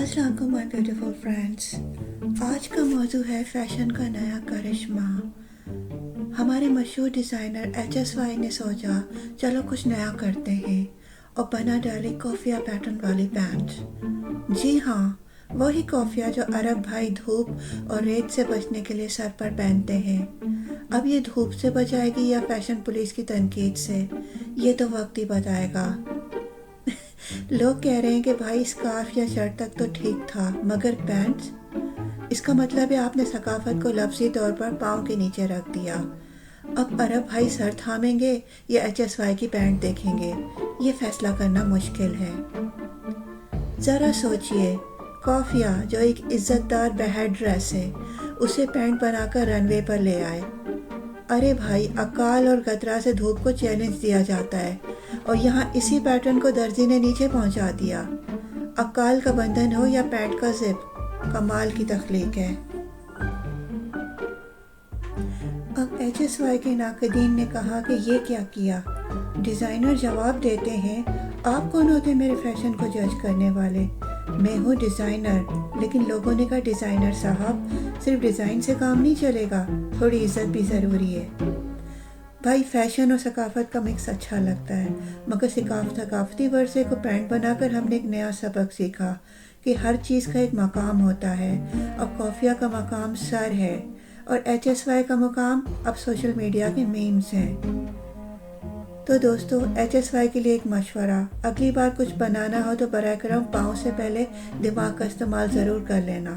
अस्सलाम वालेकुम my beautiful friends. आज का मौजू है फैशन का नया करिश्मा। हमारे मशहूर डिज़ाइनर HSY ने सोचा चलो कुछ नया करते हैं और बना डाली कोफिया पैटर्न वाली पैंट। जी हाँ, वही कोफिया जो अरब भाई धूप और रेत से बचने के लिए सर पर पहनते हैं। अब ये धूप से बचाएगी या फैशन पुलिस की तनकीद से, ये तो वक्त ही बताएगा। लोग कह रहे हैं कि भाई स्कार्फ या शर्ट तक तो ठीक था, मगर पैंट्स, इसका मतलब है आपने सकाफत को लफ्ज़ी तौर पर पाँव के नीचे रख दिया। अब अरब भाई सर थामेंगे या HSY की पैंट देखेंगे, ये फैसला करना मुश्किल है। ज़रा सोचिए, कॉफिया जो एक इज़्ज़तदार बहर ड्रेस है, उसे पैंट बनाकर रनवे पर ले आए। अरे भाई, अकाल और गदरा से धूप को चैलेंज दिया जाता है और यहाँ इसी पैटर्न को दर्जी ने नीचे पहुँचा दिया। अकाल का बंधन हो या पैंट का जिप, कमाल की तख्लीक है। अब HSY के नाकदीन ने कहा कि ये क्या किया। डिज़ाइनर जवाब देते हैं, आप कौन होते मेरे फैशन को जज करने वाले? मैं हूँ डिज़ाइनर। लेकिन लोगों ने कहा, डिज़ाइनर साहब, सिर्फ डिज़ाइन से काम नहीं चलेगा, थोड़ी इज्जत भी ज़रूरी है। भाई, फैशन और सकाफत का मिक्स अच्छा लगता है, मगर सकाफती वर्से को पैंट बनाकर हमने एक नया सबक सीखा कि हर चीज़ का एक मकाम होता है। अब कॉफिया का मकाम सर है और HSY का मकाम अब सोशल मीडिया के मीम्स हैं। तो दोस्तों, HSY के लिए एक मशवरा, अगली बार कुछ बनाना हो तो बराए करम पाँव से पहले दिमाग का इस्तेमाल ज़रूर कर लेना।